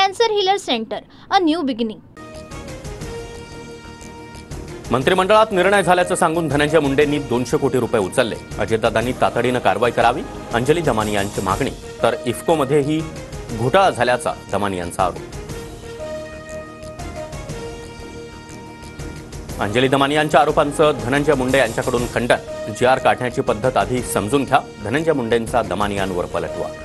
Cancer healer centre, a new beginning. मंत्रिमंडळात निर्णय झाल्याचं सांगून धनंजय मुंडेंनी 200 कोटी रुपये उचलले. अजितदादांनी तातडीनं कारवाई करावी, अंजली दमानियांची मागणी. तर इफ्कोमध्येही घोटाळा झाल्याचा दमानियांचा आरोप. अंजली दमानियांच्या आरोपांचं धनंजय मुंडे यांच्याकडून खंडन. GR काढण्याची पद्धत आधी समजून घ्या, धनंजय मुंडेंचा दमानियांवर पलटवार.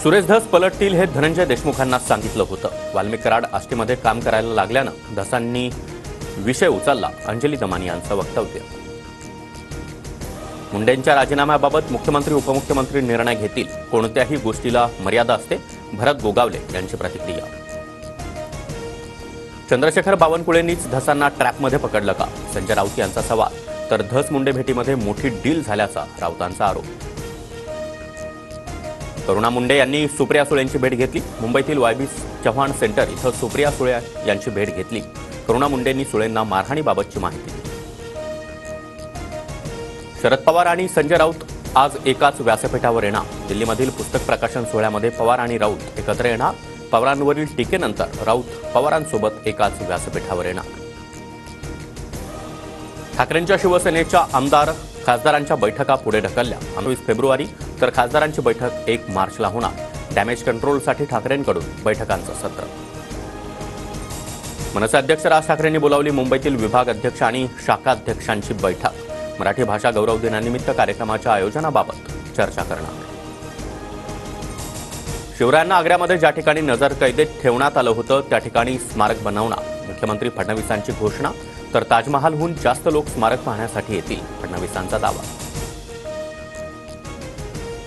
सुरेश धस पलटतील हे धनंजय देशमुखांना सांगितलं होतं. वाल्मिक कराड आष्टीमध्ये काम करायला लागल्यानं धसांनी विषय उचलला. अंजली दमानियांचं वक्तव्य. मुंडेंच्या राजीनाम्याबाबत मुख्यमंत्री उपमुख्यमंत्री निर्णय घेतील, कोणत्याही गोष्टीला मर्यादा असते, भरत गोगावले यांची प्रतिक्रिया. चंद्रशेखर बावनकुळेंनीच धसांना ट्रॅपमध्ये पकडलं का, संजय राऊत यांचा सवाल. तर धस मुंडे भेटीमध्ये मोठी डील झाल्याचा राऊतांचा आरोप. करुणा मुंडे यांनी सुप्रिया सुळेंची भेट घेतली. मुंबईतील YB चव्हाण सेंटर इथं सुप्रिया सुळे यांची भेट घेतली. करुणा मुंडेंनी सुळेंना मारहाणीबाबतची माहिती दिली. शरद पवार आणि संजय राऊत आज एकाच व्यासपीठावर येणार. दिल्लीमधील पुस्तक प्रकाशन सोहळ्यामध्ये पवार आणि राऊत एकत्र येणार. पवारांवरील टीकेनंतर राऊत पवारांसोबत एकाच व्यासपीठावर येणार. ठाकरेंच्या शिवसेनेच्या खासदारांच्या बैठका पुढे ढकलल्या. 29 फेब्रुवारी तर खासदारांची बैठक 1 मार्चला होणार. डॅमेज कंट्रोलसाठी ठाकरेंकडून बैठकांचं सत्र. मनसे अध्यक्ष राज ठाकरेंनी बोलावली मुंबईतील विभाग अध्यक्ष आणि शाखाध्यक्षांची बैठक. मराठी भाषा गौरव दिनानिमित्त कार्यक्रमाच्या आयोजनाबाबत चर्चा करणार. शिवरायांना आग्र्यामध्ये ज्या ठिकाणी नजरकैदेत ठेवण्यात आलं होतं त्या ठिकाणी स्मारक बनवणार. मुख्यमंत्री फडणवीसांची घोषणा. तर ताजमहालहून जास्त लोक स्मारक पाहण्यासाठी येतील, फडणवीसांचा दावा.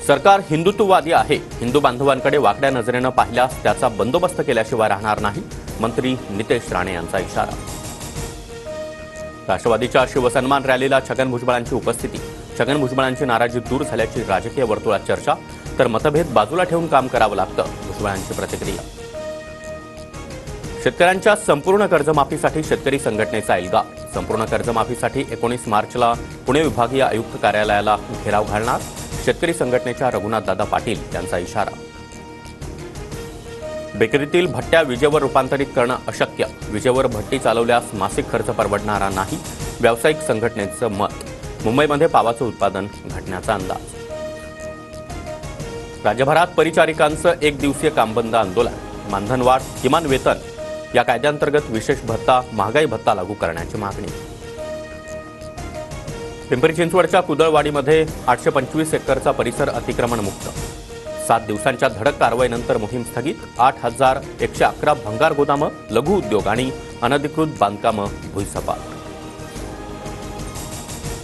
सरकार हिंदुत्ववादी आहे. हिंदू बांधवांकडे वाकड्या नजरेनं पाहिल्यास त्याचा बंदोबस्त केल्याशिवाय राहणार नाही, मंत्री नितेश राणे यांचा इशारा. राष्ट्रवादीच्या शिवसन्मान रॅलीला छगन भुजबळांची उपस्थिती. छगन भुजबळांची नाराजी दूर झाल्याची राजकीय वर्तुळात चर्चा. तर मतभेद बाजूला ठेवून काम करावं लागतं, भुजबळांची प्रतिक्रिया. शेतकऱ्यांच्या संपूर्ण कर्जमाफीसाठी शेतकरी संघटनेचा एल्गार. संपूर्ण कर्जमाफीसाठी 19 मार्चला पुणे विभागीय आयुक्त कार्यालयाला घेराव घालणार. शेतकरी संघटनेच्या रघुनाथदादा पाटील यांचा इशारा. बेकरीतील भट्ट्या विजेवर रूपांतरित करणं अशक्य. विजेवर भट्टी चालवल्यास मासिक खर्च परवडणारा नाही, व्यावसायिक संघटनेचं मत. मुंबईमध्ये पावाचं उत्पादन घटण्याचा अंदाज. राज्यभरात परिचारिकांचं 1 दिवसीय कामबंद आंदोलन. मानधनवाढ, किमान वेतन या कायद्याअंतर्गत विशेष भत्ता, महागाई भत्ता लागू करण्याची मागणी. पिंपरी चिंचवडच्या कुदळवाडीमध्ये 825 एकरचा परिसर अतिक्रमणमुक्त. 7 दिवसांच्या धडक कारवाईनंतर मोहीम स्थगित. 8111 भंगार गोदामं, लघु उद्योग आणि अनधिकृत बांधकामं भुईसपाट.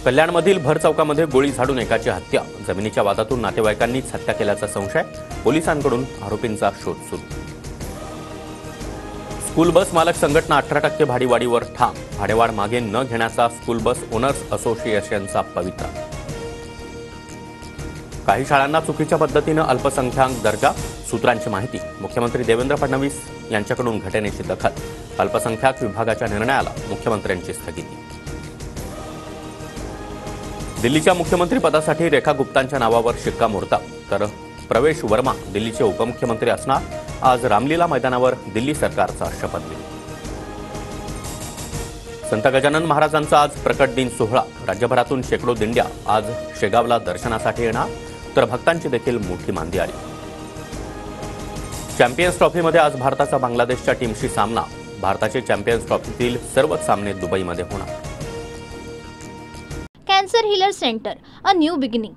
कल्याणमधील भर चौकामध्ये गोळी झाडून एकाची हत्या. जमिनीच्या वादातून नातेवाईकांनीच हत्या केल्याचा संशय. पोलिसांकडून आरोपींचा शोध सुरू. स्कूल बस मालक संघटना 18% भाडीवाढीवर ठाम. भाडेवाढ मागे न घेण्याचा स्कूल बस ओनर्स असोसिएशनचा पवित्रा. काही शाळांना चुकीच्या पद्धतीनं अल्पसंख्याक दर्जा. सूत्रांची माहिती. मुख्यमंत्री देवेंद्र फडणवीस यांच्याकडून घटनेची दखल. अल्पसंख्याक विभागाच्या निर्णयाला मुख्यमंत्र्यांची स्थगिती. दिल्लीच्या मुख्यमंत्रीपदासाठी रेखा गुप्तांच्या नावावर शिक्कामोर्तब. तर प्रवेश वर्मा दिल्लीचे उपमुख्यमंत्री असणार. आज रामलीला मैदानावर दिल्ली सरकारचा शपथविधी. संत गजानन महाराजांचा आज प्रकट दिन सोहळा. राज्यभरातून शेकडो दिंड्या आज शेगावला दर्शनासाठी येणार. तर भक्तांची देखील मोठी मांदी आली. चॅम्पियन्स ट्रॉफीमध्ये आज भारताचा बांगलादेशच्या टीमशी सामना. भारताचे चॅम्पियन्स ट्रॉफीतील सर्वच सामने दुबईमध्ये होणार. Cancer healer centre, a new beginning.